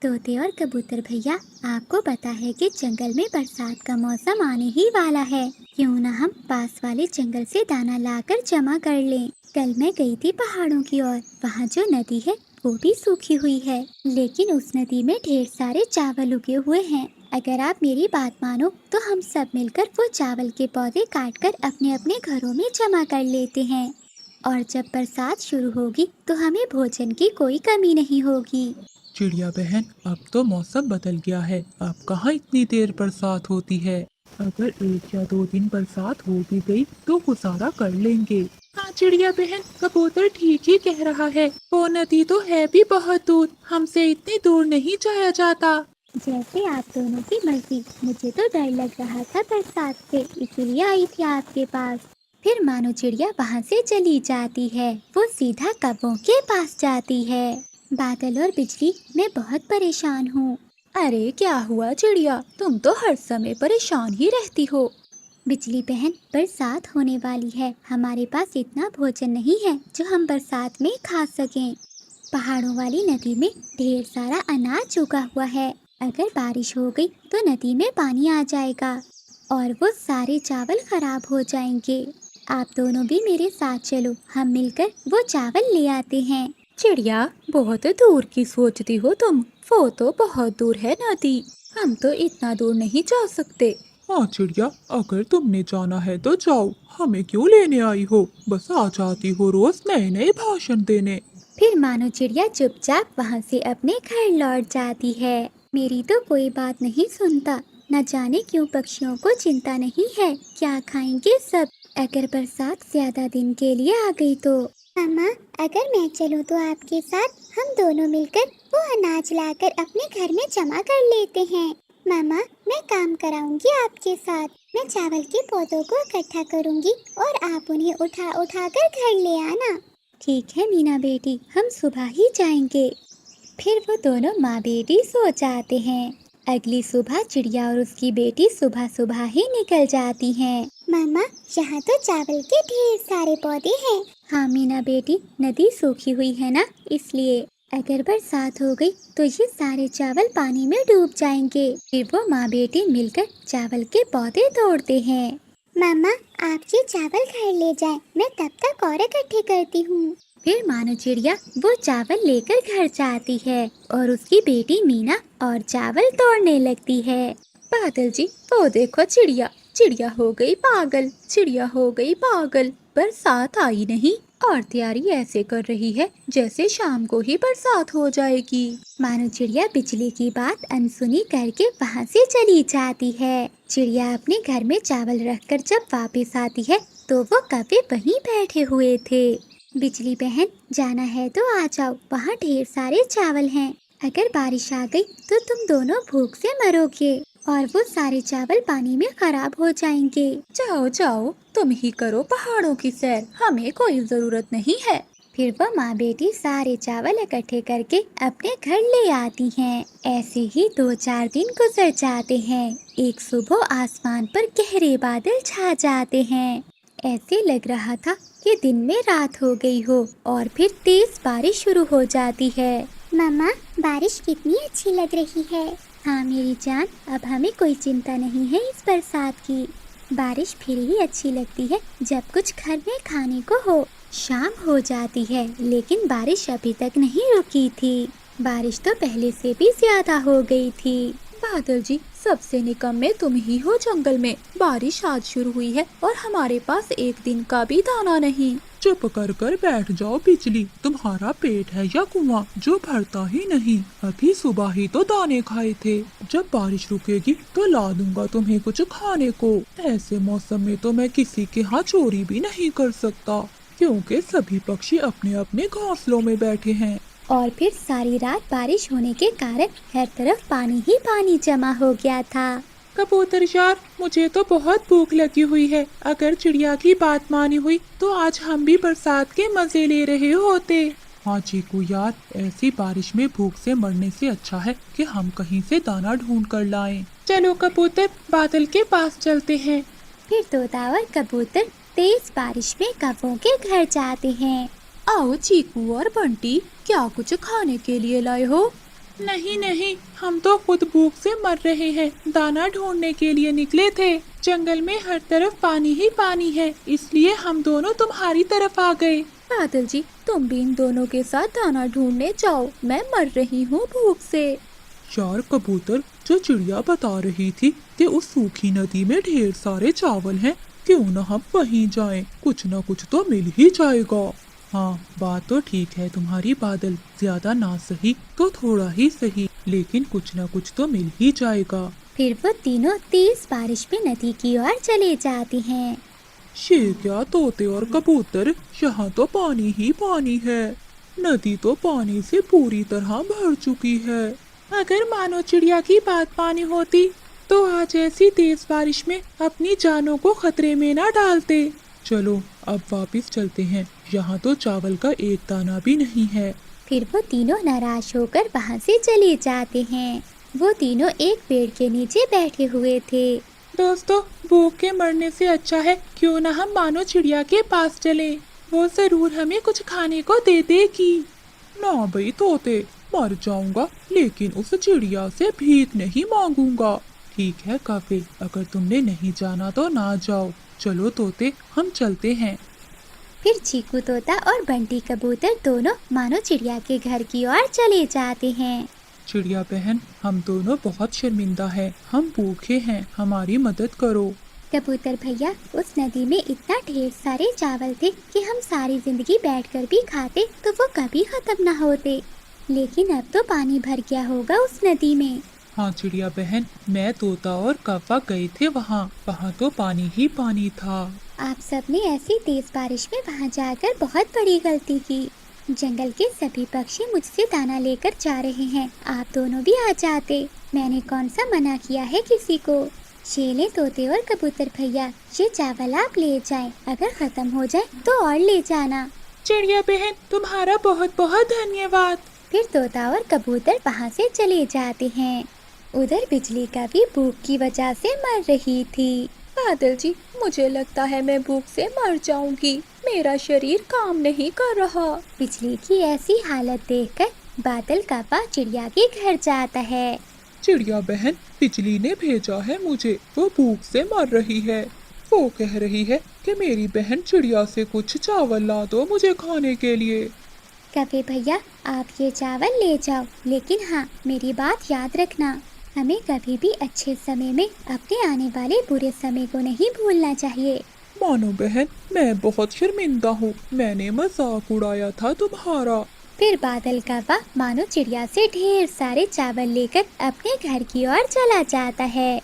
तोते और कबूतर भैया, आपको पता है कि जंगल में बरसात का मौसम आने ही वाला है। क्यों ना हम पास वाले जंगल से दाना लाकर जमा कर लें। कल मैं गई थी पहाड़ों की ओर। वहाँ जो नदी है वो भी सूखी हुई है, लेकिन उस नदी में ढेर सारे चावल उगे हुए हैं। अगर आप मेरी बात मानो तो हम सब मिलकर वो चावल के पौधे काटकर अपने अपने घरों में जमा कर लेते हैं, और जब बरसात शुरू होगी तो हमें भोजन की कोई कमी नहीं होगी। चिड़िया बहन, अब तो मौसम बदल गया है। अब कहाँ इतनी देर बरसात होती है। अगर 1 या 2 दिन बरसात हो भी गई तो गुजारा कर लेंगे। हाँ चिड़िया बहन, कबूतर ठीक ही कह रहा है। वो नदी तो है भी बहुत दूर, हमसे इतनी दूर नहीं जाया जाता। जैसे आप दोनों की मर्जी। मुझे तो डर लग रहा था बरसात से, इसीलिए आई थी आपके पास। फिर मानो चिड़िया वहाँ से चली जाती है। वो सीधा कौवों के पास जाती है। बादल और बिजली, मैं बहुत परेशान हूँ। अरे क्या हुआ चिड़िया, तुम तो हर समय परेशान ही रहती हो। बिजली बहन, बरसात होने वाली है। हमारे पास इतना भोजन नहीं है जो हम बरसात में खा सकें। पहाड़ों वाली नदी में ढेर सारा अनाज उगा हुआ है। अगर बारिश हो गई तो नदी में पानी आ जाएगा और वो सारे चावल खराब हो जाएंगे। आप दोनों भी मेरे साथ चलो, हम मिलकर वो चावल ले आते हैं। चिड़िया, बहुत दूर की सोचती हो तुम। वो तो बहुत दूर है नदी, हम तो इतना दूर नहीं जा सकते। हाँ चिड़िया, अगर तुमने जाना है तो जाओ, हमें क्यों लेने आई हो। बस आ जाती हो रोज नए नए भाषण देने। फिर मानो चिड़िया चुपचाप वहाँ से अपने घर लौट जाती है। मेरी तो कोई बात नहीं सुनता। न जाने क्यों पक्षियों को चिंता नहीं है क्या खाएंगे सब। अगर बरसात ज्यादा दिन के लिए आ गई तो। मामा, अगर मैं चलूँ तो आपके साथ, हम दोनों मिलकर वो अनाज लाकर अपने घर में जमा कर लेते हैं। मामा, मैं काम कराऊंगी आपके साथ। मैं चावल के पौधों को इकट्ठा करूंगी और आप उन्हें उठा उठा कर घर ले आना। ठीक है मीना बेटी, हम सुबह ही जाएंगे। फिर वो दोनों माँ बेटी सो जाते हैं। अगली सुबह चिड़िया और उसकी बेटी सुबह सुबह ही निकल जाती हैं। मामा, यहाँ तो चावल के ढेर सारे पौधे हैं। हाँ मीना बेटी, नदी सूखी हुई है ना, इसलिए अगर बरसात हो गई तो ये सारे चावल पानी में डूब जाएंगे। फिर वो माँ बेटी मिलकर चावल के पौधे तोड़ते हैं। मामा, आप ये चावल घर ले जाएं, मैं तब तक और इकट्ठे करती हूँ। फिर मानो चिड़िया वो चावल लेकर घर जाती है और उसकी बेटी मीना और चावल तोड़ने लगती है। बादल जी, वो देखो चिड़िया, चिड़िया हो गई पागल, चिड़िया हो गई पागल। बरसात आई नहीं और तैयारी ऐसे कर रही है जैसे शाम को ही बरसात हो जाएगी। मानो चिड़िया बिजली की बात अनसुनी करके वहाँ से चली जाती है। चिड़िया अपने घर में चावल रखकर जब वापस आती है तो वो कौवे वहीं बैठे हुए थे। बिजली बहन, जाना है तो आ जाओ, वहाँ ढेर सारे चावल हैं। अगर बारिश आ गई तो तुम दोनों भूख से मरोगे और वो सारे चावल पानी में खराब हो जाएंगे। जाओ जाओ, तुम ही करो पहाड़ों की सैर, हमें कोई जरूरत नहीं है। फिर वो माँ बेटी सारे चावल इकट्ठे करके अपने घर ले आती हैं। ऐसे ही 2-4 दिन गुजर जाते हैं। एक सुबह आसमान पर गहरे बादल छा जाते हैं। ऐसे लग रहा था कि दिन में रात हो गई हो और फिर तेज बारिश शुरू हो जाती है। मामा, बारिश कितनी अच्छी लग रही है। हाँ मेरी जान, अब हमें कोई चिंता नहीं है इस बरसात की। बारिश फिर ही अच्छी लगती है जब कुछ घर में खाने को हो। शाम हो जाती है लेकिन बारिश अभी तक नहीं रुकी थी। बारिश तो पहले से भी ज्यादा हो गई थी। बादल जी, सबसे निकम्मे तुम ही हो जंगल में। बारिश आज शुरू हुई है और हमारे पास एक दिन का भी दाना नहीं। चुप कर कर बैठ जाओ बिजली, तुम्हारा पेट है या कुआं जो भरता ही नहीं। अभी सुबह ही तो दाने खाए थे। जब बारिश रुकेगी तो ला दूंगा तुम्हें कुछ खाने को। ऐसे मौसम में तो मैं किसी के यहाँ चोरी भी नहीं कर सकता, क्योंकि सभी पक्षी अपने अपने घोंसलों में बैठे हैं। और फिर सारी रात बारिश होने के कारण हर तरफ पानी ही पानी जमा हो गया था। कबूतर यार, मुझे तो बहुत भूख लगी हुई है। अगर चिड़िया की बात मानी हुई तो आज हम भी बरसात के मजे ले रहे होते। हाँ चीकू यार, ऐसी बारिश में भूख से मरने से अच्छा है कि हम कहीं से दाना ढूंढ कर लाएं। चलो कबूतर, बादल के पास चलते हैं। फिर तोता और कबूतर तेज बारिश में कौवों के घर जाते हैं। आओ चीकू और बंटी, क्या कुछ खाने के लिए लाए हो? नहीं नहीं, हम तो खुद भूख से मर रहे हैं। दाना ढूंढने के लिए निकले थे। जंगल में हर तरफ पानी ही पानी है, इसलिए हम दोनों तुम्हारी तरफ आ गए। बादल जी, तुम भी इन दोनों के साथ दाना ढूंढने जाओ, मैं मर रही हूँ भूख से। चार कबूतर जो चिड़िया बता रही थी कि उस सूखी नदी में ढेर सारे चावल हैं, क्यों न हम वहीं जाएं, कुछ न कुछ तो मिल ही जाएगा। हाँ, बात तो ठीक है तुम्हारी बादल, ज्यादा ना सही तो थोड़ा ही सही, लेकिन कुछ न कुछ तो मिल ही जाएगा। फिर वो तीनों तेज बारिश में नदी की ओर चले जाते हैं। ये क्या तोते और कबूतर, यहाँ तो पानी ही पानी है। नदी तो पानी से पूरी तरह भर चुकी है। अगर मानो चिड़िया की बात मानी होती तो आज ऐसी तेज बारिश में अपनी जानों को खतरे में ना डालते। चलो अब वापस चलते हैं, यहाँ तो चावल का एक दाना भी नहीं है। फिर वो तीनों नाराज होकर वहाँ से चले जाते हैं। वो तीनों एक पेड़ के नीचे बैठे हुए थे। दोस्तों, भूख के मरने से अच्छा है क्यों ना हम मानो चिड़िया के पास चले, वो जरूर हमें कुछ खाने को दे देगी। ना भाई तोते, मर जाऊंगा लेकिन उस चिड़िया से भीख नहीं मांगूंगा। ठीक है काफी, अगर तुमने नहीं जाना तो ना जाओ। चलो तोते, हम चलते हैं। फिर चीकू तोता और बंटी कबूतर दोनों मानो चिड़िया के घर की ओर चले जाते हैं। चिड़िया बहन, हम दोनों बहुत शर्मिंदा हैं, हम भूखे हैं, हमारी मदद करो। कबूतर भैया, उस नदी में इतना ढेर सारे चावल थे कि हम सारी जिंदगी बैठकर भी खाते तो वो कभी खत्म न होते, लेकिन अब तो पानी भर गया होगा उस नदी में। हाँ चिड़िया बहन, मैं तोता और कौवा गए थे वहाँ तो पानी ही पानी था। आप सबने ऐसी तेज बारिश में वहाँ जाकर बहुत बड़ी गलती की। जंगल के सभी पक्षी मुझसे दाना लेकर जा रहे हैं, आप दोनों भी आ जाते। मैंने कौन सा मना किया है किसी को। ये ले तोते और कबूतर भैया, ये चावल आप ले जाएं, अगर खत्म हो जाए तो और ले जाना। चिड़िया बहन, तुम्हारा बहुत बहुत धन्यवाद। फिर तोता और कबूतर वहाँ से चले जाते हैं। उधर बिजली का भी भूख की वजह से मर रही थी। बादल जी, मुझे लगता है मैं भूख से मर जाऊंगी, मेरा शरीर काम नहीं कर रहा। बिजली की ऐसी हालत देखकर बादल कौवा चिड़िया के घर जाता है। चिड़िया बहन, बिजली ने भेजा है मुझे, वो भूख से मर रही है। वो कह रही है कि मेरी बहन चिड़िया से कुछ चावल ला दो मुझे खाने के लिए। कौवे भैया, आप ये चावल ले जाओ, लेकिन हाँ, मेरी बात याद रखना, हमें कभी भी अच्छे समय में अपने आने वाले बुरे समय को नहीं भूलना चाहिए। मानो बहन, मैं बहुत शर्मिंदा हूँ, मैंने मजाक उड़ाया था तुम्हारा। फिर बादल कौवा मानो चिड़िया से ढेर सारे चावल लेकर अपने घर की ओर चला जाता है।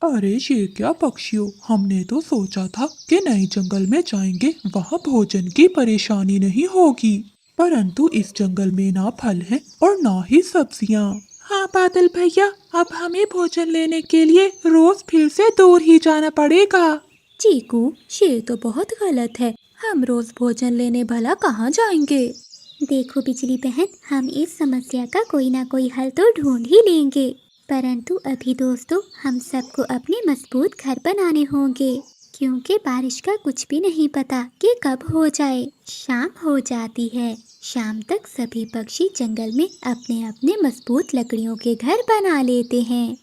अरे ये क्या पक्षियों, हमने तो सोचा था कि नए जंगल में जाएंगे, वहाँ भोजन की परेशानी नहीं होगी, परंतु इस जंगल में ना फल है और ना ही सब्जियाँ। हाँ बादल भैया, अब हमें भोजन लेने के लिए रोज फिर से दूर ही जाना पड़ेगा। चीकू, ये तो बहुत गलत है, हम रोज भोजन लेने भला कहाँ जाएंगे। देखो बिजली बहन, हम इस समस्या का कोई ना कोई हल तो ढूंढ ही लेंगे, परंतु अभी दोस्तों हम सबको अपने मजबूत घर बनाने होंगे, क्योंकि बारिश का कुछ भी नहीं पता कि कब हो जाए। शाम हो जाती है, शाम तक सभी पक्षी जंगल में अपने अपने मजबूत लकड़ियों के घर बना लेते हैं।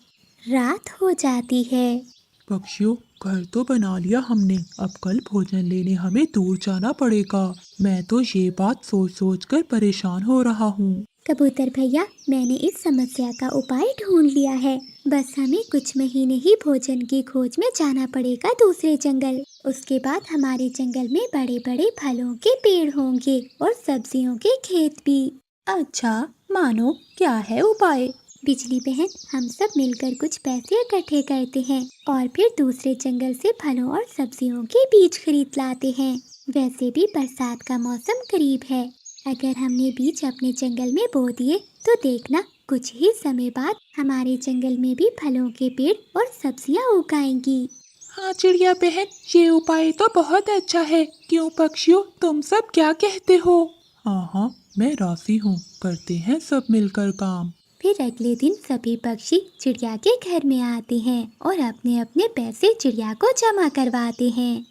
रात हो जाती है। पक्षियों, घर तो बना लिया हमने, अब कल भोजन लेने हमें दूर जाना पड़ेगा। मैं तो ये बात सोच सोच कर परेशान हो रहा हूँ। कबूतर भैया, मैंने इस समस्या का उपाय ढूंढ लिया है, बस हमें कुछ महीने ही भोजन की खोज में जाना पड़ेगा दूसरे जंगल। उसके बाद हमारे जंगल में बड़े बड़े फलों के पेड़ होंगे और सब्जियों के खेत भी। अच्छा, मानो क्या है उपाय। बिजली बहन, हम सब मिलकर कुछ पैसे इकट्ठे करते हैं और फिर दूसरे जंगल से फलों और सब्जियों के बीज खरीद लाते हैं। वैसे भी बरसात का मौसम करीब है, अगर हमने बीज अपने जंगल में बो दिए तो देखना कुछ ही समय बाद हमारे जंगल में भी फलों के पेड़ और सब्जियां उग आएंगी। हाँ चिड़िया बहन, ये उपाय तो बहुत अच्छा है। क्यों पक्षियों, तुम सब क्या कहते हो? हाँ, मैं राजी हूँ, करते हैं सब मिलकर काम। फिर अगले दिन सभी पक्षी चिड़िया के घर में आते हैं और अपने अपने पैसे चिड़िया को जमा करवाते हैं।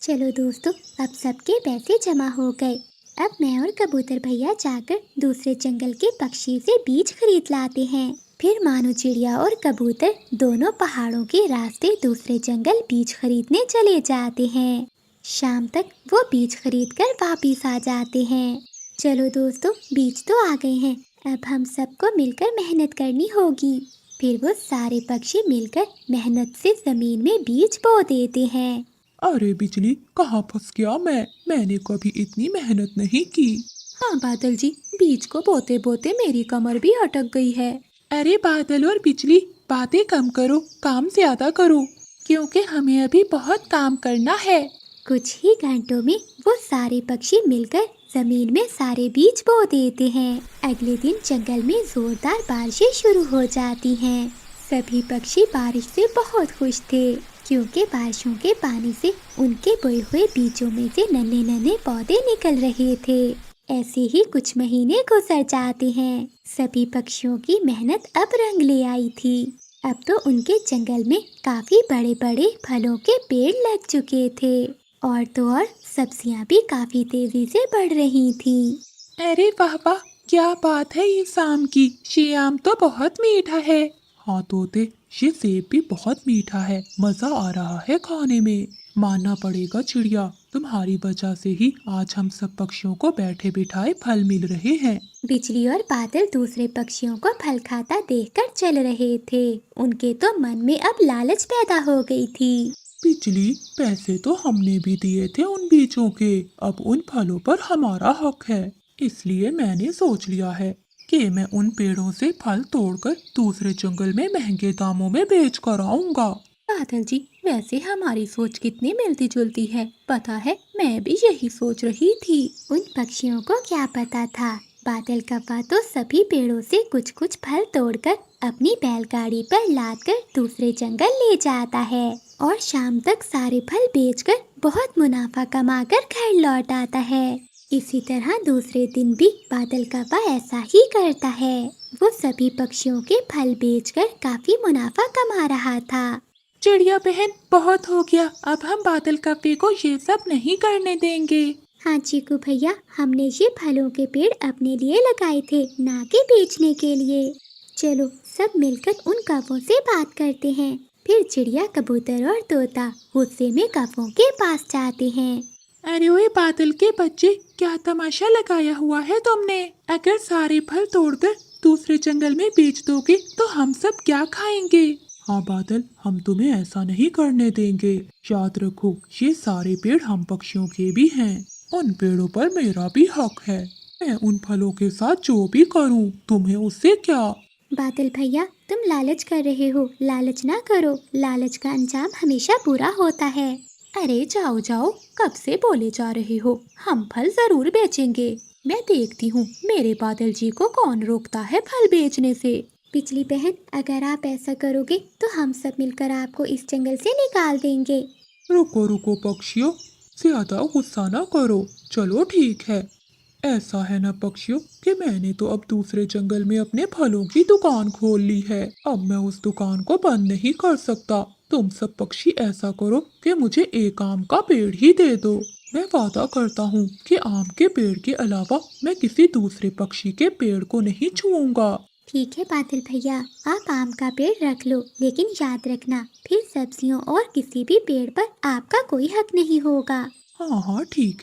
चलो दोस्तों, अब सबके पैसे जमा हो गए, अब मैं और कबूतर भैया जाकर दूसरे जंगल के पक्षी से बीज खरीद लाते हैं। फिर मानो चिड़िया और कबूतर दोनों पहाड़ों के रास्ते दूसरे जंगल बीज खरीदने चले जाते हैं। शाम तक वो बीज खरीद कर वापिस आ जाते हैं। चलो दोस्तों, बीज तो आ गए हैं, अब हम सबको मिलकर मेहनत करनी होगी। फिर वो सारे पक्षी मिलकर मेहनत से जमीन में बीज बो देते हैं। अरे बिजली, कहाँ फंस गया मैंने कभी इतनी मेहनत नहीं की। हाँ बादल जी, बीज को बोते बोते मेरी कमर भी अटक गई है। अरे बादल और बिजली, बातें कम करो, काम ज्यादा करो, क्योंकि हमें अभी बहुत काम करना है। कुछ ही घंटों में वो सारे पक्षी मिलकर जमीन में सारे बीज बो देते हैं। अगले दिन जंगल में जोरदार बारिशें शुरू हो जाती हैं। सभी पक्षी बारिश से बहुत खुश थे, क्योंकि बारिशों के पानी से उनके बोए हुए बीजों में से नन्हे नन्हे पौधे निकल रहे थे। ऐसे ही कुछ महीने गुजर जाते हैं। सभी पक्षियों की मेहनत अब रंग ले आई थी। अब तो उनके जंगल में काफी बड़े बड़े फलों के पेड़ लग चुके थे, और तो और सब्जियां भी काफी तेजी से बढ़ रही थीं। अरे वाह वाह, क्या बात है इस आम की, ये आम तो बहुत मीठा है। हाँ तोते, ये सेब भी बहुत मीठा है, मजा आ रहा है खाने में। मानना पड़ेगा चिड़िया, तुम्हारी वजह से ही आज हम सब पक्षियों को बैठे बिठाए फल मिल रहे हैं। बिजली और बादल दूसरे पक्षियों को फल खाता देखकर चल रहे थे। उनके तो मन में अब लालच पैदा हो गई थी। बिजली, पैसे तो हमने भी दिए थे उन बीजों के, अब उन फलों पर हमारा हक है। इसलिए मैंने सोच लिया है कि मैं उन पेड़ों से फल तोड़कर दूसरे जंगल में महंगे दामों में बेच कर आऊंगा। बादल जी, वैसे हमारी सोच कितनी मिलती जुलती है, पता है मैं भी यही सोच रही थी। उन पक्षियों को क्या पता था, बादल कव्वा तो सभी पेड़ों से कुछ कुछ फल तोड़कर अपनी बैलगाड़ी पर लादकर दूसरे जंगल ले जाता है, और शाम तक सारे फल बेचकर बहुत मुनाफा कमाकर घर लौट आता है। इसी तरह दूसरे दिन भी बादल कव्वा ऐसा ही करता है। वो सभी पक्षियों के फल बेचकर काफी मुनाफा कमा रहा था। चिड़िया बहन, बहुत हो गया, अब हम बादल कव्वे को ये सब नहीं करने देंगे। हाँ चीकू भैया, हमने ये फलों के पेड़ अपने लिए लगाए थे, ना कि बेचने के लिए। चलो सब मिलकर उन कव्वों से बात करते हैं। फिर चिड़िया, कबूतर और तोता गुस्से में कव्वों के पास जाते हैं। अरे ओए बादल के बच्चे, क्या तमाशा लगाया हुआ है तुमने? अगर सारे फल तोड़कर दूसरे जंगल में बेच दोगे तो हम सब क्या खाएंगे? हाँ बादल, हम तुम्हें ऐसा नहीं करने देंगे। याद रखो, ये सारे पेड़ हम पक्षियों के भी हैं। उन पेड़ों पर मेरा भी हक है। मैं उन फलों के साथ जो भी करूं, तुम्हें उससे क्या? बादल भैया, तुम लालच कर रहे हो, लालच ना करो, लालच का अंजाम हमेशा बुरा होता है। अरे जाओ जाओ, कब से बोले जा रहे हो, हम फल जरूर बेचेंगे। मैं देखती हूँ मेरे बादल जी को कौन रोकता है फल बेचने से। बिजली बहन, अगर आप ऐसा करोगे तो हम सब मिलकर आपको इस जंगल से निकाल देंगे। रुको रुको पक्षियों, ज्यादा गुस्सा ना करो। चलो ठीक है, ऐसा है ना पक्षियों कि मैंने तो अब दूसरे जंगल में अपने फलों की दुकान खोल ली है। अब मैं उस दुकान को बंद नहीं कर सकता। तुम सब पक्षी ऐसा करो कि मुझे एक आम का पेड़ ही दे दो। मैं वादा करता हूँ कि आम के पेड़ के अलावा मैं किसी दूसरे पक्षी के पेड़ को नहीं छूऊंगा। ठीक है बादल भैया, आप आम का पेड़ रख लो, लेकिन याद रखना फिर सब्जियों और किसी भी पेड़ पर आपका कोई हक नहीं होगा। हाँ हाँ ठीक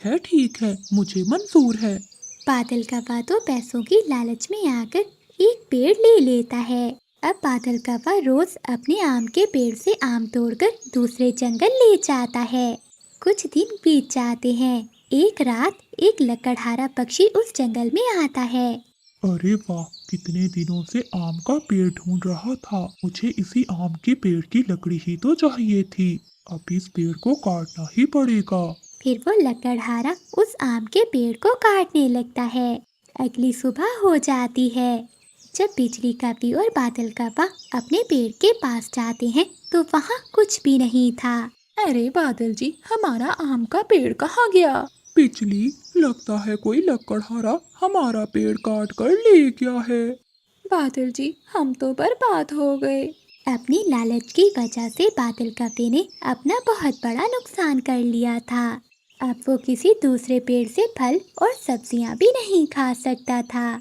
है, मुझे मंजूर है। बादल कव्वा तो पैसों की लालच में आकर एक पेड़ ले लेता है। अब बादल कव्वा रोज अपने आम के पेड़ से आम तोड़कर दूसरे जंगल ले जाता है। कुछ दिन बीत जाते हैं। एक रात एक लकड़हारा पक्षी उस जंगल में आता है। अरे वाह, कितने दिनों से आम का पेड़ ढूंढ रहा था। मुझे इसी आम के पेड़ की लकड़ी ही तो चाहिए थी। अब इस पेड़ को काटना ही पड़ेगा। फिर वो लकड़हारा उस आम के पेड़ को काटने लगता है। अगली सुबह हो जाती है। जब बिजली कव्वी और बादल कव्वा अपने पेड़ के पास जाते हैं तो वहाँ कुछ भी नहीं था। अरे बादल जी, हमारा आम का पेड़ कहाँ गया? बिजली, लगता है कोई लकड़हारा हमारा पेड़ काट कर ले गया है। बादल जी, हम तो बर्बाद हो गए। अपनी लालच की वजह से बादल कव्वे ने अपना बहुत बड़ा नुकसान कर लिया था। अब वो किसी दूसरे पेड़ से फल और सब्जियां भी नहीं खा सकता था।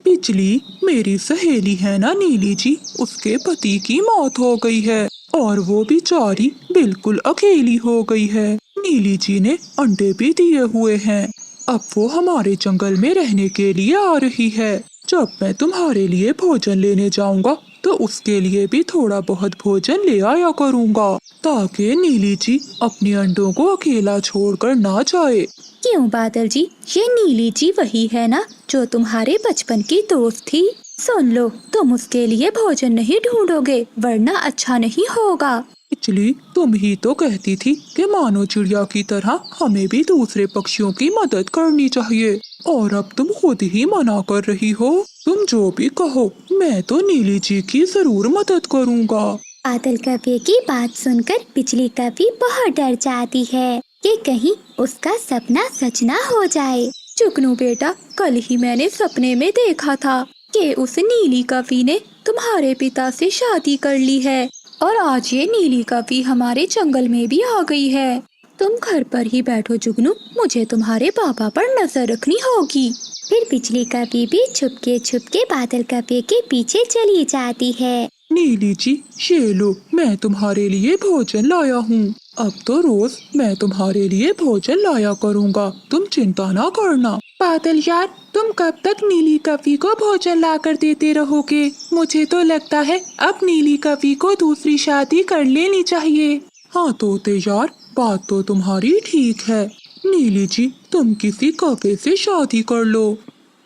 बिजली, मेरी सहेली है ना नीली जी, उसके पति की मौत हो गई है और वो बेचारी बिल्कुल अकेली हो गई है। नीली जी ने अंडे भी दिए हुए हैं। अब वो हमारे जंगल में रहने के लिए आ रही है। जब मैं तुम्हारे लिए भोजन लेने जाऊंगा तो उसके लिए भी थोड़ा बहुत भोजन ले आया करूंगा, ताकि नीली जी अपने अंडों को अकेला छोड़कर ना जाए। क्यों बादल जी, ये नीली जी वही है ना जो तुम्हारे बचपन की दोस्त थी? सुन लो, तुम उसके लिए भोजन नहीं ढूंढोगे वरना अच्छा नहीं होगा। बिजली, तुम ही तो कहती थी कि मानो चिड़िया की तरह हमें भी दूसरे पक्षियों की मदद करनी चाहिए, और अब तुम खुद ही मना कर रही हो। तुम जो भी कहो, मैं तो नीली जी की जरूर मदद करूंगा। बादल कव्वे की बात सुनकर बिजली कव्वी बहुत डर जाती है कि कहीं उसका सपना सच ना हो जाए। जुगनू बेटा, कल ही मैंने सपने में देखा था कि उस नीली कवि ने तुम्हारे पिता से शादी कर ली है और आज ये नीली कवि हमारे जंगल में भी आ गई है। तुम घर पर ही बैठो जुगनू, मुझे तुम्हारे पापा पर नजर रखनी होगी। फिर बिजली कव्वी भी छुपके बादल कव्वे के पीछे चली जाती है। नीली जी, ये लो, मैं तुम्हारे लिए भोजन लाया हूँ। अब तो रोज मैं तुम्हारे लिए भोजन लाया करूँगा, तुम चिंता ना करना। बादल यार, तुम कब तक नीली कवि को भोजन लाकर देते रहोगे? मुझे तो लगता है अब नीली कवि को दूसरी शादी कर लेनी चाहिए। हाँ तोते यार, बात तो तुम्हारी ठीक है। नीली जी, तुम किसी कौवे से शादी कर लो।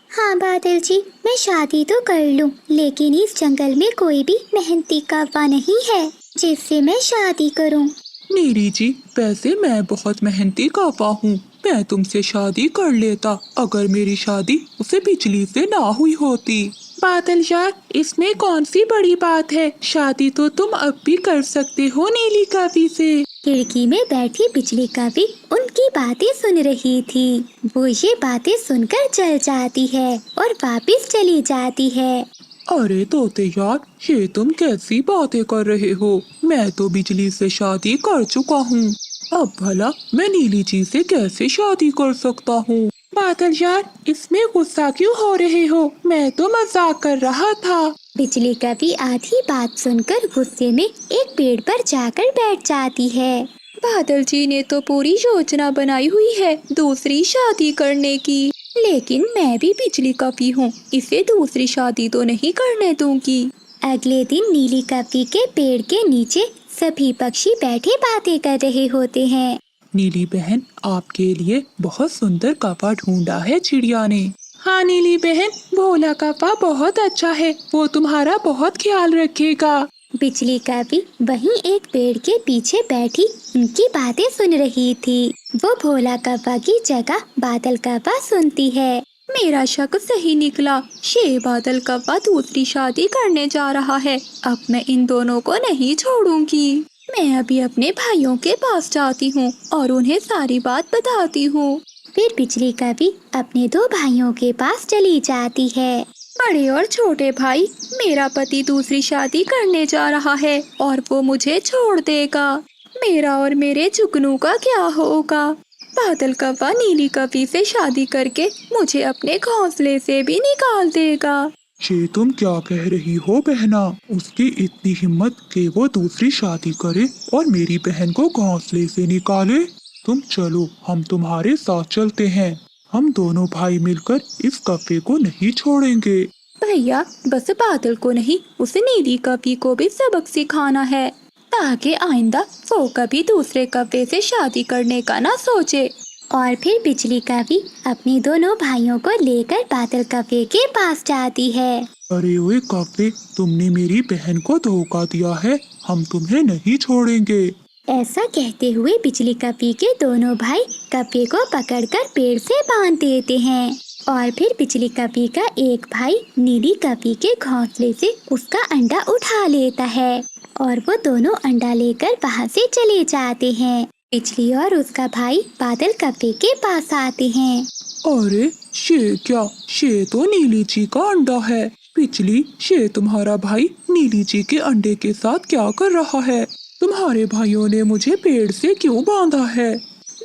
हाँ बादल जी, मैं शादी तो कर लूँ, लेकिन इस जंगल में कोई भी मेहनती कौवा नहीं है जिससे मैं शादी करूँ। नीली जी, वैसे मैं बहुत मेहनती कौवा हूँ, मैं तुमसे शादी कर लेता अगर मेरी शादी उसे बिजली से ना हुई होती। बादल यार, इसमें कौन सी बड़ी बात है, शादी तो तुम अब भी कर सकते हो नीली कवि से। खिड़की में बैठी बिजली कव्वी उनकी बातें सुन रही थी। वो ये बातें सुनकर जल जाती है और वापस चली जाती है। अरे तोते यार, ये तुम कैसी बातें कर रहे हो? मैं तो बिजली से शादी कर चुका हूँ, अब भला मैं नीली जी से कैसे शादी कर सकता हूँ? बादल यार, इसमें गुस्सा क्यों हो रहे हो? मैं तो मजाक कर रहा था। बिजली कव्वी आधी बात सुनकर गुस्से में एक पेड़ पर जाकर बैठ जाती है। बादल जी ने तो पूरी योजना बनाई हुई है दूसरी शादी करने की, लेकिन मैं भी बिजली कवि हूँ, इसे दूसरी शादी तो नहीं करने दूंगी। अगले दिन नीली कव्वी के पेड़ के नीचे सभी पक्षी बैठे बातें कर रहे होते हैं। नीली बहन, आपके लिए बहुत सुंदर कौवा ढूंढा है चिड़िया ने। हाँ नीली बहन, भोला कौवा बहुत अच्छा है, वो तुम्हारा बहुत ख्याल रखेगा। बिजली कव्वी वहीं एक पेड़ के पीछे बैठी उनकी बातें सुन रही थी। वो भोला कौवा की जगह बादल कौवा सुनती है। मेरा शक सही निकला, ये बादल कौवा दूसरी शादी करने जा रहा है। अब मैं इन दोनों को नहीं छोड़ूंगी। मैं अभी अपने भाइयों के पास जाती हूँ और उन्हें सारी बात बताती हूँ। फिर बिजली कव्वी अपने दो भाइयों के पास चली जाती है। बड़े और छोटे भाई, मेरा पति दूसरी शादी करने जा रहा है और वो मुझे छोड़ देगा। मेरा और मेरे जुगनू का क्या होगा? बादल कौवा नीली कवि से शादी करके मुझे अपने घोंसले से भी निकाल देगा। ये तुम क्या कह रही हो बहना? उसकी इतनी हिम्मत कि वो दूसरी शादी करे और मेरी बहन को घोंसले से निकाले? तुम चलो, हम तुम्हारे साथ चलते हैं। हम दोनों भाई मिलकर इस कौवे को नहीं छोड़ेंगे। भैया, बस बादल को नहीं, उस नीली कवि को भी सबक सिखाना है, ताकि आइंदा वो कभी दूसरे कौवे से शादी करने का ना सोचे। और फिर बिजली कव्वी अपने दोनों भाइयों को लेकर बादल कव्वे के पास जाती है। अरे ओए कौवे, तुमने मेरी बहन को धोखा दिया है, हम तुम्हें नहीं छोड़ेंगे। ऐसा कहते हुए बिजली कव्वी के दोनों भाई कव्वे को पकड़कर पेड़ से बांध देते हैं। और फिर बिजली कव्वी का एक भाई नीली कव्वी के घोंसले से उसका अंडा उठा लेता है और वो दोनों अंडा लेकर वहाँ से चले जाते हैं। बिजली और उसका भाई बादल कव्वे के पास आते हैं। अरे ये क्या? ये तो नीली जी का अंडा है। बिजली, ये तुम्हारा भाई नीली जी के अंडे के साथ क्या कर रहा है? तुम्हारे भाइयों ने मुझे पेड़ से क्यों बांधा है?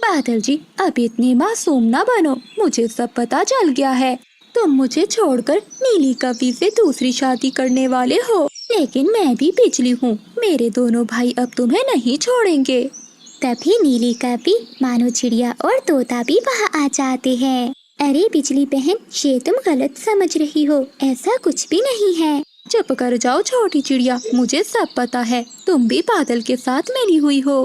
बादल जी, अब इतने मासूम ना बनो, मुझे सब पता चल गया है। तुम मुझे छोड़कर नीली कवि से दूसरी शादी करने वाले हो, लेकिन मैं भी बिजली हूँ, मेरे दोनों भाई अब तुम्हें नहीं छोड़ेंगे। तभी नीली कवि, मानो चिड़िया और तोता भी वहाँ आ जाते हैं। अरे बिजली बहन, ये तुम गलत समझ रही हो, ऐसा कुछ भी नहीं है। चुप कर जाओ छोटी चिड़िया, मुझे सब पता है, तुम भी बादल के साथ मिली हुई हो।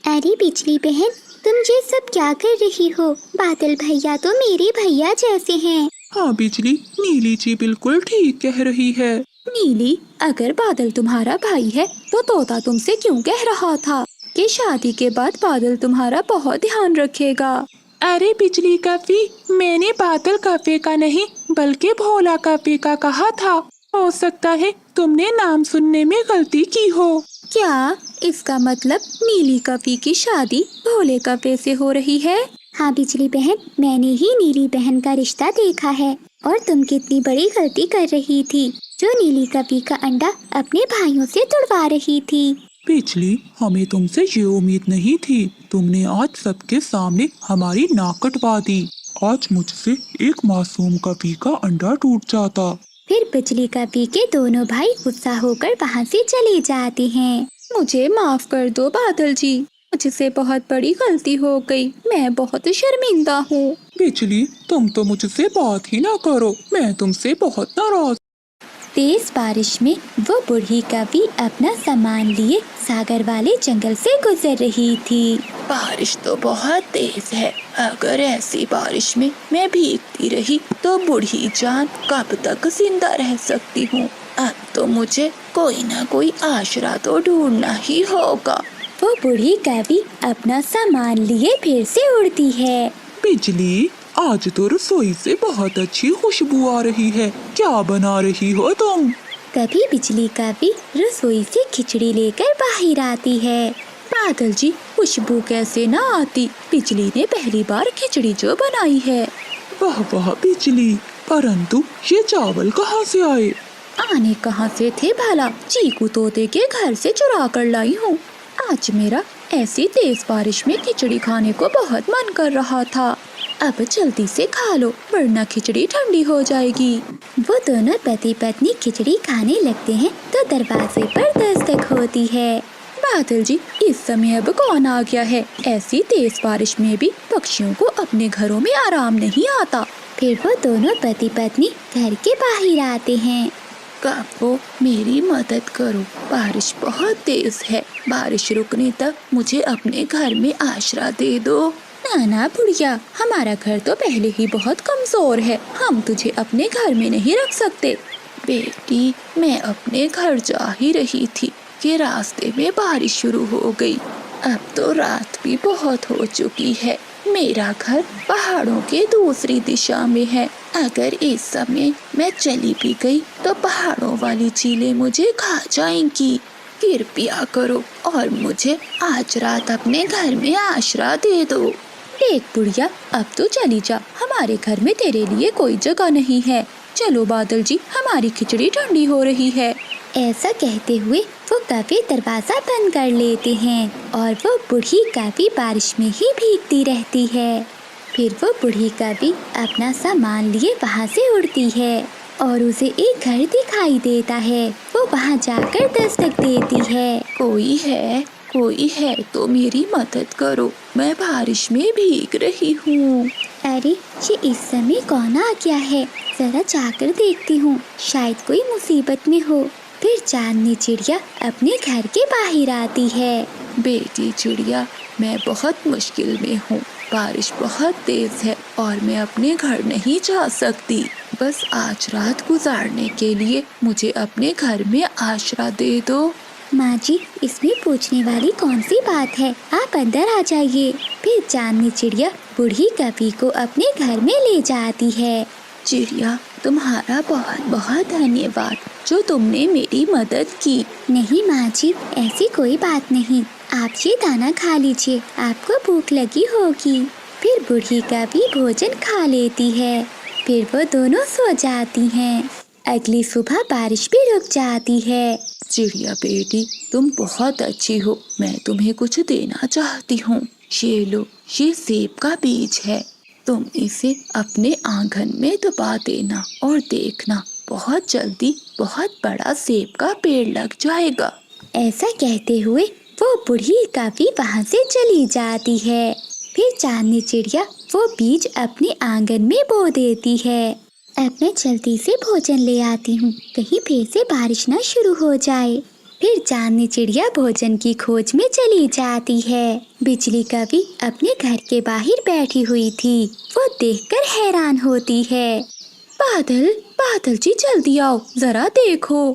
अरे बिजली बहन, तुम ये सब क्या कर रही हो? बादल भैया तो मेरे भैया जैसे हैं। हाँ बिजली, नीली जी बिल्कुल ठीक कह रही है। नीली, अगर बादल तुम्हारा भाई है तो तोता तुमसे क्यों कह रहा था कि शादी के बाद बादल तुम्हारा बहुत ध्यान रखेगा? अरे बिजली कवि, मैंने बादल कवि का नहीं बल्कि भोला कवि का कहा था। हो सकता है तुमने नाम सुनने में गलती की हो। क्या इसका मतलब नीली कवि की शादी भोले कवि से हो रही है? हाँ बिजली बहन, मैंने ही नीली बहन का रिश्ता देखा है। और तुम कितनी बड़ी गलती कर रही थी, जो नीली कवि का अंडा अपने भाइयों से तुड़वा रही थी। बिजली, हमें तुमसे ये उम्मीद नहीं थी। तुमने आज सबके सामने हमारी नाक कटवा दी। आज मुझसे एक मासूम कवि का अंडा टूट जाता। फिर बिजली कवि के दोनों भाई गुस्सा होकर वहाँ से चले जाते हैं। मुझे माफ कर दो बादल जी, मुझसे बहुत बड़ी गलती हो गई, मैं बहुत शर्मिंदा हूँ। बिजली, तुम तो मुझसे बात ही ना करो, मैं तुमसे बहुत नाराज। तेज बारिश में वो बूढ़ी कवि अपना सामान लिए सागर वाले जंगल से गुजर रही थी। बारिश तो बहुत तेज है, अगर ऐसी बारिश में मैं भीगती रही तो बूढ़ी जान कब तक जिंदा रह सकती हूँ। अब तो मुझे कोई ना कोई आसरा तो ढूंढना ही होगा। वो बूढ़ी कवि अपना सामान लिए फिर से उड़ती है। बिजली, आज तो रसोई से बहुत अच्छी खुशबू आ रही है, क्या बना रही हो तुम? तभी बिजली कवि रसोई से खिचड़ी लेकर बाहर आती है। बादल जी, खुशबू कैसे ना आती, बिजली ने पहली बार खिचड़ी जो बनाई है। वाह वाह बिजली, परंतु ये चावल कहाँ से आए? आने कहाँ से थे भला, चीकू तोते के घर से चुरा कर लाई हूँ। आज मेरा ऐसी तेज बारिश में खिचड़ी खाने को बहुत मन कर रहा था। अब जल्दी से खा लो वरना खिचड़ी ठंडी हो जाएगी। वो दोनों पति पत्नी खिचड़ी खाने लगते हैं तो दरवाजे पर दस्तक होती है। बादल जी, इस समय अब कौन आ गया है? ऐसी तेज बारिश में भी पक्षियों को अपने घरों में आराम नहीं आता। फिर वो दोनों पति पत्नी घर के बाहर आते हैं। काको, मेरी मदद करो, बारिश बहुत तेज है, बारिश रुकने तक मुझे अपने घर में आश्रय दे दो। नाना बुढ़िया, हमारा घर तो पहले ही बहुत कमजोर है, हम तुझे अपने घर में नहीं रख सकते। बेटी, मैं अपने घर जा ही रही थी कि रास्ते में बारिश शुरू हो गई। अब तो रात भी बहुत हो चुकी है, मेरा घर पहाड़ों के दूसरी दिशा में है। अगर इस समय मैं चली भी गई तो पहाड़ों वाली चीलें मुझे खा जाएंगी। कृपया करो और मुझे आज रात अपने घर में आश्रय दे दो। देख बुढ़िया, अब तो चली जा, हमारे घर में तेरे लिए कोई जगह नहीं है। चलो बादल जी, हमारी खिचड़ी ठंडी हो रही है। ऐसा कहते हुए वो कवि दरवाजा बंद कर लेते हैं और वो बूढ़ी कवि बारिश में ही भीगती रहती है। फिर वो बूढ़ी कवि अपना सामान लिए वहाँ से उड़ती है और उसे एक घर दिखाई देता है। वो वहाँ जाकर दस्तक देती है। कोई है तो मेरी मदद करो, मैं बारिश में भीग रही हूँ। अरे, ये इस समय कौन आ गया है? जरा जाकर देखती हूँ, शायद कोई मुसीबत में हो। फिर चांदनी चिड़िया अपने घर के बाहर आती है। बेटी चिड़िया, मैं बहुत मुश्किल में हूँ, बारिश बहुत तेज है और मैं अपने घर नहीं जा सकती। बस आज रात गुजारने के लिए मुझे अपने घर में आश्रय दे दो। माँ जी, इसमें पूछने वाली कौन सी बात है, आप अंदर आ जाइए। फिर चांदनी चिड़िया बूढ़ी कवि को अपने घर में ले जाती है। चिड़िया, तुम्हारा बहुत बहुत धन्यवाद जो तुमने मेरी मदद की। नहीं माँ जी, ऐसी कोई बात नहीं, आप ये दाना खा लीजिए, आपको भूख लगी होगी। फिर बूढ़ी कवि भोजन खा लेती है। फिर वो दोनों सो जाती हैं। अगली सुबह बारिश भी रुक जाती है। चिड़िया बेटी, तुम बहुत अच्छी हो, मैं तुम्हें कुछ देना चाहती हूँ। ये लो, ये सेब का बीज है। तुम इसे अपने आंगन में दबा देना और देखना बहुत जल्दी बहुत बड़ा सेब का पेड़ लग जाएगा। ऐसा कहते हुए वो बूढ़ी काफी वहाँ से चली जाती है। फिर चांदनी चिड़िया वो बीज अपने आंगन में बो देती है। अब मैं जल्दी से भोजन ले आती हूँ, कहीं फिर से बारिश न शुरू हो जाए। फिर चांदनी चिड़िया भोजन की खोज में चली जाती है। बिजली कभी अपने घर के बाहर बैठी हुई थी। वो देखकर हैरान होती है। बादल, बादल जी जल्दी आओ, जरा देखो।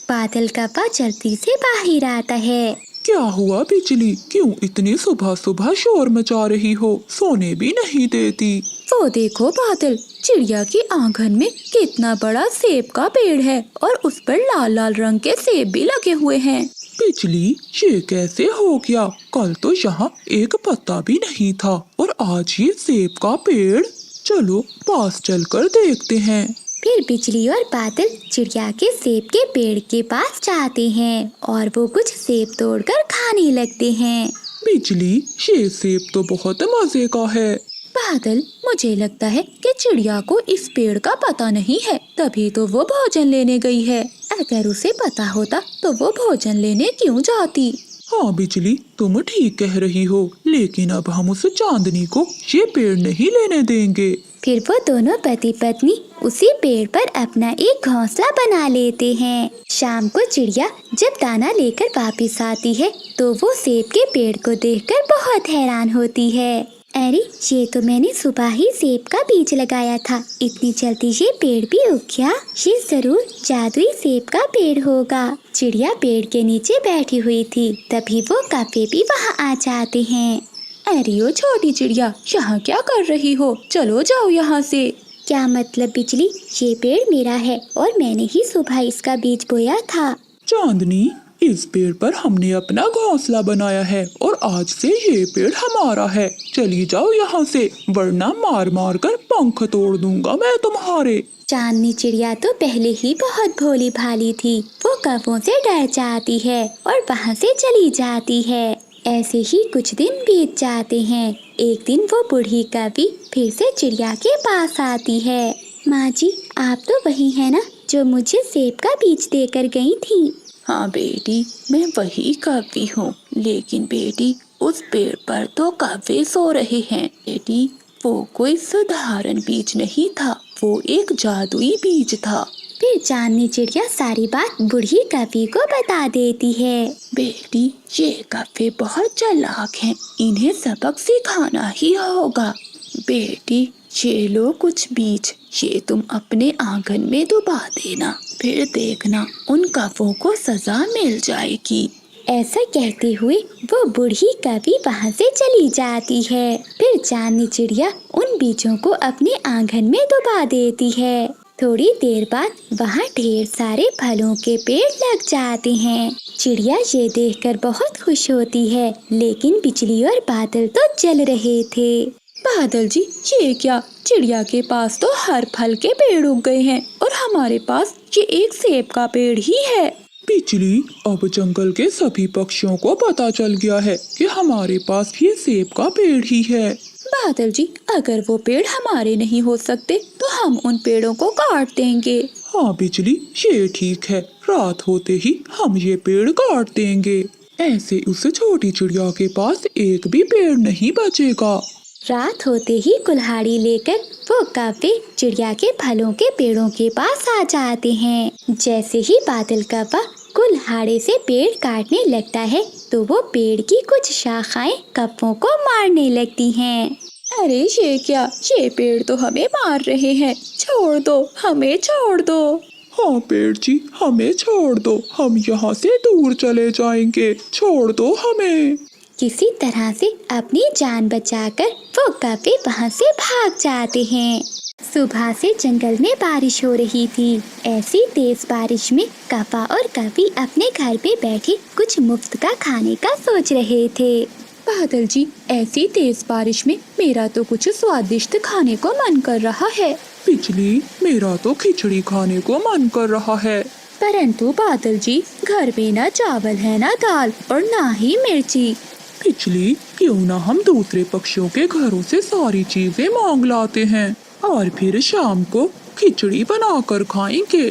बादल कव्वा जल्दी से बाहर आता है। क्या हुआ बिजली, क्यों इतनी सुबह सुबह शोर मचा रही हो? सोने भी नहीं देती। वो देखो बादल, चिड़िया के आंगन में कितना बड़ा सेब का पेड़ है और उस पर लाल लाल रंग के सेब भी लगे हुए हैं। बिजली, ये कैसे हो गया? कल तो यहाँ एक पत्ता भी नहीं था और आज ये सेब का पेड़। चलो पास चलकर देखते हैं। फिर बिजली और बादल चिड़िया के सेब के पेड़ के पास जाते हैं और वो कुछ सेब तोड़कर खाने लगते हैं। बिजली, ये सेब तो बहुत मजे का है। बादल, मुझे लगता है कि चिड़िया को इस पेड़ का पता नहीं है, तभी तो वो भोजन लेने गई है। अगर उसे पता होता तो वो भोजन लेने क्यों जाती? हाँ बिजली, तुम ठीक कह रही हो, लेकिन अब हम उस चांदनी को ये पेड़ नहीं लेने देंगे। फिर वो दोनों पति पत्नी उसी पेड़ पर अपना एक घोंसला बना लेते हैं। शाम को चिड़िया जब दाना लेकर वापस आती है तो वो सेब के पेड़ को देखकर बहुत हैरान होती है। अरे, ये तो मैंने सुबह ही सेब का बीज लगाया था, इतनी जल्दी ये पेड़ भी उग गया। ये जरूर जादुई सेब का पेड़ होगा। चिड़िया पेड़ के नीचे बैठी हुई थी, तभी वो कव्वे भी वहाँ आ जाते हैं। अरे ओ छोटी चिड़िया, यहाँ क्या कर रही हो? चलो जाओ यहाँ से। क्या मतलब बिजली? ये पेड़ मेरा है और मैंने ही सुबह इसका बीज बोया था। चांदनी, इस पेड़ पर हमने अपना घोंसला बनाया है और आज से ये पेड़ हमारा है। चली जाओ यहाँ से, वरना मार मार कर पंख तोड़ दूंगा मैं तुम्हारे। चांदनी चिड़िया तो पहले ही बहुत भोली भाली थी। वो कव्वों से डर जाती है और वहाँ से चली जाती है। ऐसे ही कुछ दिन बीत जाते हैं। एक दिन वो बूढ़ी कव्वी फिर से चिड़िया के पास आती है। माँ जी, आप तो वही है ना जो मुझे सेब का बीज देकर गई थी? हाँ बेटी, मैं वही कव्वी हूँ, लेकिन बेटी उस पेड़ पर तो कव्वे सो रहे हैं। बेटी, वो कोई साधारण बीज नहीं था, वो एक जादुई बीज था। फिर चांदनी चिड़िया सारी बात बूढ़ी कव्वी को बता देती है। बेटी, ये कव्वे बहुत चालाक हैं, इन्हें सबक सिखाना ही होगा। बेटी, ये लो कुछ बीज, ये तुम अपने आंगन में डुबा देना, फिर देखना उन कव्वों को सजा मिल जाएगी। ऐसा कहते हुए वो बूढ़ी कव्वी वहाँ से चली जाती है। फिर चांदनी चिड़िया उन बीजों को अपने आंगन में डुबा देती है। थोड़ी देर बाद वहाँ ढेर सारे फलों के पेड़ लग जाते हैं। चिड़िया ये देखकर बहुत खुश होती है, लेकिन बिजली और बादल तो जल रहे थे। बादल जी, ये क्या? चिड़िया के पास तो हर फल के पेड़ उग गए हैं और हमारे पास ये एक सेब का पेड़ ही है। बिजली, अब जंगल के सभी पक्षियों को पता चल गया है कि हमारे पास ये सेब का पेड़ ही है। बादल जी, अगर वो पेड़ हमारे नहीं हो सकते तो हम उन पेड़ों को काट देंगे। हाँ बिजली, ये ठीक है, रात होते ही हम ये पेड़ काट देंगे। ऐसे उस छोटी चिड़िया के पास एक भी पेड़ नहीं बचेगा। रात होते ही कुल्हाड़ी लेकर वो कव्वे चिड़िया के फलों के पेड़ों के पास आ जाते हैं। जैसे ही बादल कव्वा कुल्हाड़े से पेड़ काटने लगता है तो वो पेड़ की कुछ शाखाएं कव्वों को मारने लगती हैं। अरे ये क्या? ये पेड़ तो हमें मार रहे हैं, छोड़ दो, हमें छोड़ दो। हाँ पेड़ जी, हमें छोड़ दो, हम यहाँ से दूर चले जाएंगे, छोड़ दो हमें। किसी तरह से अपनी जान बचाकर वो कव्वे वहाँ से भाग जाते हैं। सुबह से जंगल में बारिश हो रही थी। ऐसी तेज बारिश में कव्वा और कव्वी अपने घर पे बैठे कुछ मुफ्त का खाने का सोच रहे थे। बादल जी, ऐसी तेज बारिश में मेरा तो कुछ स्वादिष्ट खाने को मन कर रहा है। बिजली, मेरा तो खिचड़ी खाने को मन कर रहा है। परंतु बादल जी, घर में ना चावल है ना दाल और ना ही मिर्ची। बिजली, क्यों ना हम दूसरे पक्षियों के घरों से सारी चीजें मांग लाते हैं और फिर शाम को खिचड़ी बनाकर खाएंगे।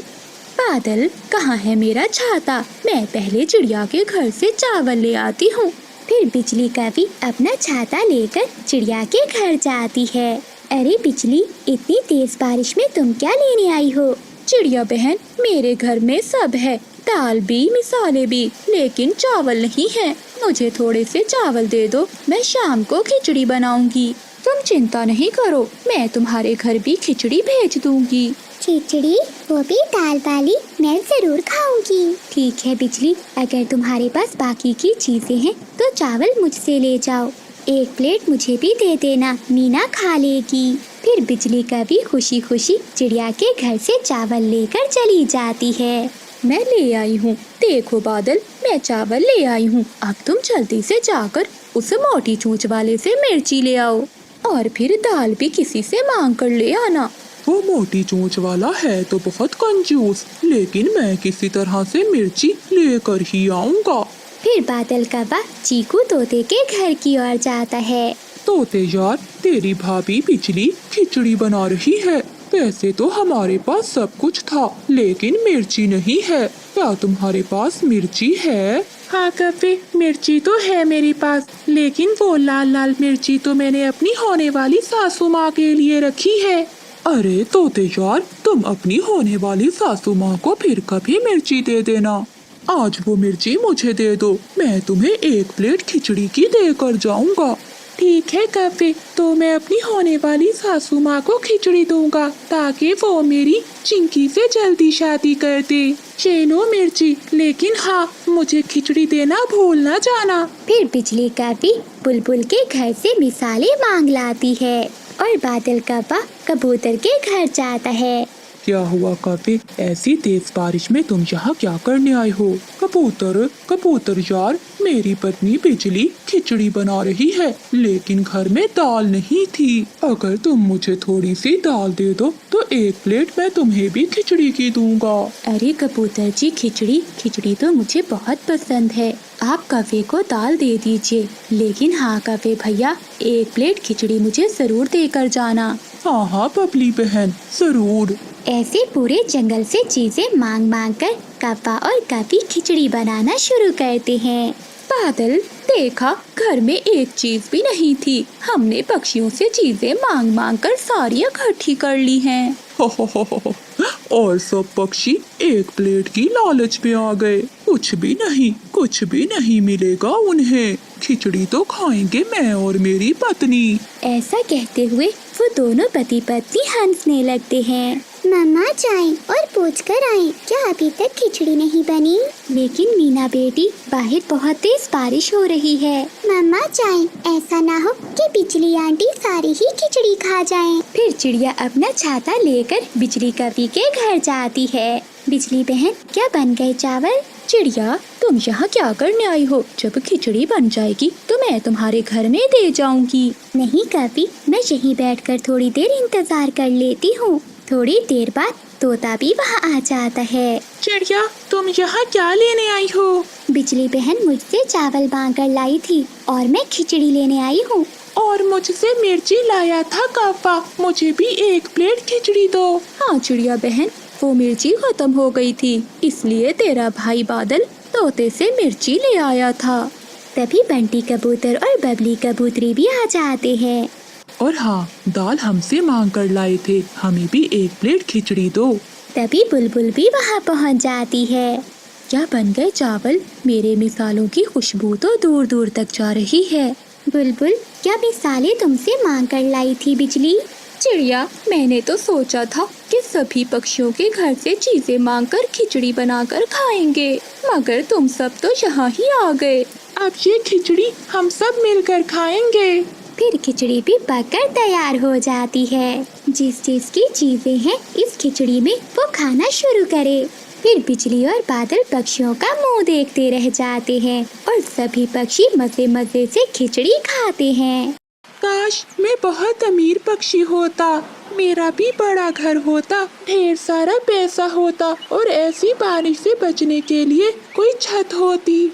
बादल, कहाँ है मेरा छाता? मैं पहले चिड़िया के घर से चावल ले आती हूँ। फिर बिजली कभी अपना छाता लेकर चिड़िया के घर जाती है। अरे बिजली, इतनी तेज बारिश में तुम क्या लेने आई हो? चिड़िया बहन, मेरे घर में सब है, दाल भी मिसाले भी, लेकिन चावल नहीं है। मुझे थोड़े से चावल दे दो, मैं शाम को खिचड़ी बनाऊंगी। तुम चिंता नहीं करो, मैं तुम्हारे घर भी खिचड़ी भेज दूंगी। खिचड़ी, वो भी दाल वाली, मैं जरूर खाऊंगी। ठीक है बिजली, अगर तुम्हारे पास बाकी की चीजें हैं तो चावल मुझसे ले जाओ। एक प्लेट मुझे भी दे देना, मीना खा लेगी। फिर बिजली कभी खुशी खुशी चिड़िया के घर से चावल लेकर चली जाती है। मैं ले आई हूँ, देखो बादल, मैं चावल ले आई हूँ। अब तुम जल्दी से जाकर उस मोटी चोंच वाले से मिर्ची ले आओ और फिर दाल भी किसी से मांग कर ले आना। वो मोटी चोंच वाला है तो बहुत कंजूस, लेकिन मैं किसी तरह से मिर्ची लेकर ही आऊंगा। फिर बादल कौवा चीकू तोते के घर की ओर जाता है। तोते यार, तेरी भाभी बिजली खिचड़ी बना रही है। वैसे तो हमारे पास सब कुछ था, लेकिन मिर्ची नहीं है। क्या तुम्हारे पास मिर्ची है? हाँ कव्वे, मिर्ची तो है मेरे पास, लेकिन वो लाल लाल मिर्ची तो मैंने अपनी होने वाली सासू माँ के लिए रखी है। अरे तोते यार, तुम अपनी होने वाली सासू माँ को फिर कभी मिर्ची दे देना। आज वो मिर्ची मुझे दे दो, मैं तुम्हें एक प्लेट खिचड़ी की देकर जाऊंगा। ठीक है कव्वे, तो मैं अपनी होने वाली सासू माँ को खिचड़ी दूंगा ताकि वो मेरी चिंकी से जल्दी शादी कर दे। चलो मिर्ची, लेकिन हाँ, मुझे खिचड़ी देना भूल ना जाना। फिर बिजली कभी बुलबुल के घर से मिसाले मांग लाती है और बादल कौवा कबूतर के घर जाता है। क्या हुआ कव्वे, ऐसी तेज बारिश में तुम यहाँ क्या करने आए हो? कबूतर यार, मेरी पत्नी बिजली खिचड़ी बना रही है, लेकिन घर में दाल नहीं थी। अगर तुम मुझे थोड़ी सी दाल दे दो तो एक प्लेट मैं तुम्हें भी खिचड़ी की दूंगा। अरे कबूतर जी, खिचड़ी तो मुझे बहुत पसंद है, आप कव्वे को दाल दे दीजिए। लेकिन हाँ कव्वे भैया, एक प्लेट खिचड़ी मुझे जरूर देकर जाना। हाँ बबली बहन, जरूर। ऐसे पूरे जंगल से चीजें मांग मांग कर कौवा और कभी खिचड़ी बनाना शुरू करते हैं। बादल, देखा, घर में एक चीज भी नहीं थी। हमने पक्षियों से चीजें मांग मांग कर सारी इकट्ठी कर ली हैं। और सब पक्षी एक प्लेट की लालच में आ गए। कुछ भी नहीं मिलेगा उन्हें। खिचड़ी तो खाएंगे मैं और मेरी पत्नी। ऐसा कहते हुए वो दोनों पति पत्नी हंसने लगते हैं। मम्मा जाएं और पूछ कर आएं, क्या अभी तक खिचड़ी नहीं बनी? लेकिन मीना बेटी, बाहर बहुत तेज बारिश हो रही है। मम्मा जाएं, ऐसा ना हो कि बिजली आंटी सारी ही खिचड़ी खा जाएं। फिर चिड़िया अपना छाता लेकर बिजली कवि के घर जाती है। बिजली बहन, क्या बन गए चावल? चिड़िया, तुम यहाँ क्या करने आई हो? जब खिचड़ी बन जाएगी तो मैं तुम्हारे घर में दे जाऊंगी। नहीं कवि, मैं यहीं बैठकर थोड़ी देर इंतजार कर लेती हूँ। थोड़ी देर बाद तोता भी वहाँ आ जाता है। चिड़िया, तुम यहाँ क्या लेने आई हो? बिजली बहन मुझसे चावल मांग कर लाई थी और मैं खिचड़ी लेने आई हूँ। और मुझसे मिर्ची लाया था कौवा, मुझे भी एक प्लेट खिचड़ी दो। हाँ चिड़िया बहन, वो मिर्ची खत्म हो गई थी, इसलिए तेरा भाई बादल तोते से मिर्ची ले आया था। तभी बंटी कबूतर और बबली कबूतरी भी आ जाते हैं। और हाँ, दाल हमसे मांग कर लाए थे, हमें भी एक प्लेट खिचड़ी दो। तभी बुलबुल भी वहाँ पहुँच जाती है। क्या बन गए चावल? मेरे मिसालों की खुशबू तो दूर दूर तक जा रही है। बुलबुल, क्या मिसालें तुमसे मांग कर लाई थी बिजली? चिड़िया, मैंने तो सोचा था कि सभी पक्षियों के घर से चीजें मांगकर खिचड़ी बनाकर खाएंगे, मगर तुम सब तो यहाँ ही आ गए। अब ये खिचड़ी हम सब मिलकर खाएंगे। फिर खिचड़ी भी पककर तैयार हो जाती है। जिस चीज की चीजें हैं इस खिचड़ी में वो खाना शुरू करे। फिर बिजली और बादल पक्षियों का मुंह देखते रह जाते हैं और सभी पक्षी मजे मजे से खिचड़ी खाते हैं। काश मैं बहुत अमीर पक्षी होता, मेरा भी बड़ा घर होता, ढेर सारा पैसा होता और ऐसी बारिश से बचने के लिए कोई छत होती।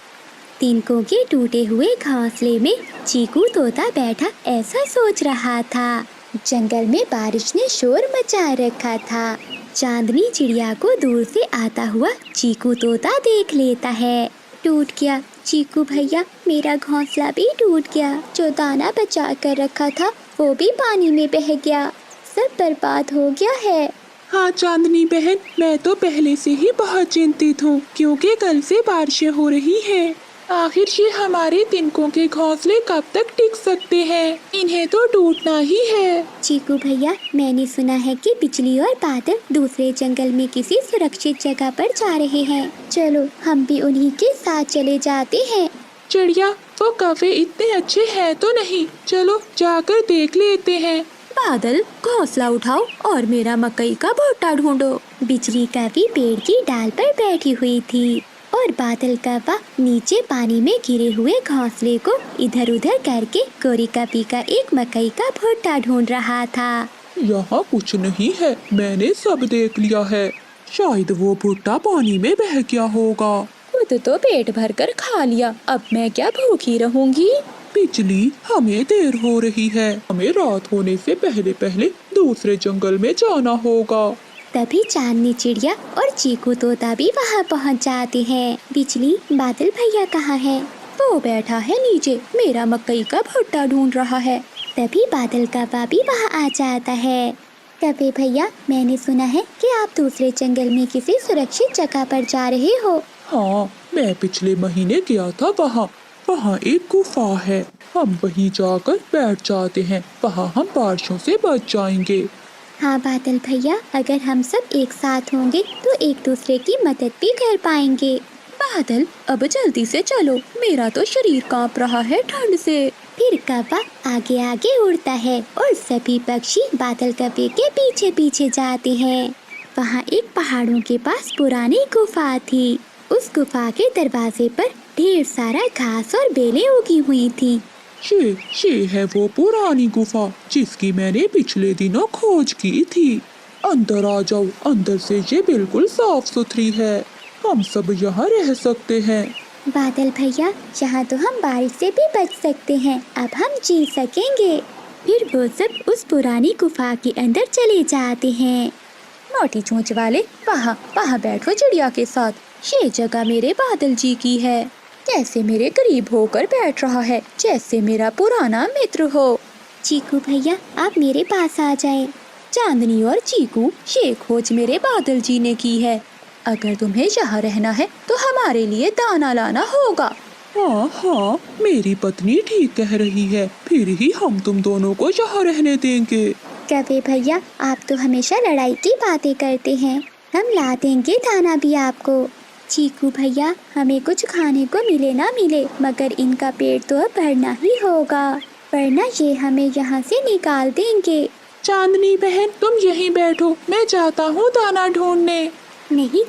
तिनकों के टूटे हुए घोंसले में चीकू तोता बैठा ऐसा सोच रहा था। जंगल में बारिश ने शोर मचा रखा था। चांदनी चिड़िया को दूर से आता हुआ चीकू तोता देख लेता है। टूट गया चीकू भैया, मेरा घोंसला भी टूट गया। जो दाना बचा कर रखा था वो भी पानी में बह गया। सब बर्बाद हो गया है। हाँ चांदनी बहन, मैं तो पहले से ही बहुत चिंतित हूँ क्योंकि कल से बारिशें हो रही हैं। आखिर ये हमारे तिनकों के घोंसले कब तक टिक सकते हैं? इन्हें तो टूटना ही है। चीकू भैया, मैंने सुना है कि बिजली और बादल दूसरे जंगल में किसी सुरक्षित जगह पर जा रहे हैं। चलो हम भी उन्हीं के साथ चले जाते हैं। चिड़िया, वो कौवे इतने अच्छे हैं तो नहीं, चलो जाकर देख लेते हैं। बादल, घोंसला उठाओ और मेरा मकई का भुट्टा ढूंढो। बिजली का भी पेड़ की डाल पर बैठी हुई थी और बादल कौवा नीचे पानी में गिरे हुए घोंसले को इधर उधर करके गोरी कपी का एक मकई का भुट्टा ढूंढ रहा था। यहाँ कुछ नहीं है, मैंने सब देख लिया है। शायद वो भुट्टा पानी में बह गया होगा। खुद तो पेट भर कर खा लिया, अब मैं क्या भूखी रहूंगी। बिजली, हमें देर हो रही है। हमें रात होने से पहले पहले दूसरे जंगल में जाना होगा। तभी चांदनी चिड़िया और चीकू तोता भी वहाँ पहुँच जाते हैं। बिजली, बादल भैया कहाँ है? वो बैठा है नीचे, मेरा मकई का भुट्टा ढूंढ रहा है। तभी बादल कौवा भी वहाँ आ जाता है। कौवे भैया, मैंने सुना है कि आप दूसरे जंगल में किसी सुरक्षित जगह पर जा रहे हो। हाँ, मैं पिछले महीने गया था वहाँ। वहाँ एक गुफा है, हम वहीं जाकर बैठ जाते हैं। वहाँ हम बारिशों से बच जाएंगे। हाँ बादल भैया, अगर हम सब एक साथ होंगे तो एक दूसरे की मदद भी कर पाएंगे। बादल, अब जल्दी से चलो, मेरा तो शरीर कांप रहा है ठंड से। फिर कौवा आगे आगे उड़ता है और सभी पक्षी बादल कौवे के पीछे पीछे जाते हैं। वहाँ एक पहाड़ों के पास पुरानी गुफा थी। उस गुफा के दरवाजे पर ढेर सारा घास और बेलें उगी हुई थी। ये है वो पुरानी गुफा जिसकी मैंने पिछले दिनों खोज की थी। अंदर आ जाओ, अंदर से ये बिल्कुल साफ सुथरी है। हम सब यहाँ रह सकते हैं। बादल भैया, यहाँ तो हम बारिश से भी बच सकते हैं। अब हम जी सकेंगे। फिर वो सब उस पुरानी गुफा के अंदर चले जाते हैं। मोटी चोंच वाले, वहाँ बैठो चिड़िया के साथ। ये जगह मेरे बादल जी की है। कैसे मेरे करीब होकर बैठ रहा है, जैसे मेरा पुराना मित्र हो। चीकू भैया, आप मेरे पास आ जाएं। चांदनी और चीकू, ये खोज मेरे बादल जी ने की है। अगर तुम्हें यहाँ रहना है तो हमारे लिए दाना लाना होगा। हाँ, मेरी पत्नी ठीक कह रही है। फिर ही हम तुम दोनों को यहाँ रहने देंगे। कौवे भैया, आप तो हमेशा लड़ाई की बातें करते हैं। हम ला देंगे दाना भी आपको। चीकू भैया, हमें कुछ खाने को मिले ना मिले, मगर इनका पेट तो अब भरना ही होगा, वरना ये हमें यहाँ से निकाल देंगे। चांदनी बहन, तुम यहीं बैठो, मैं जाता हूँ दाना ढूंढने। नहीं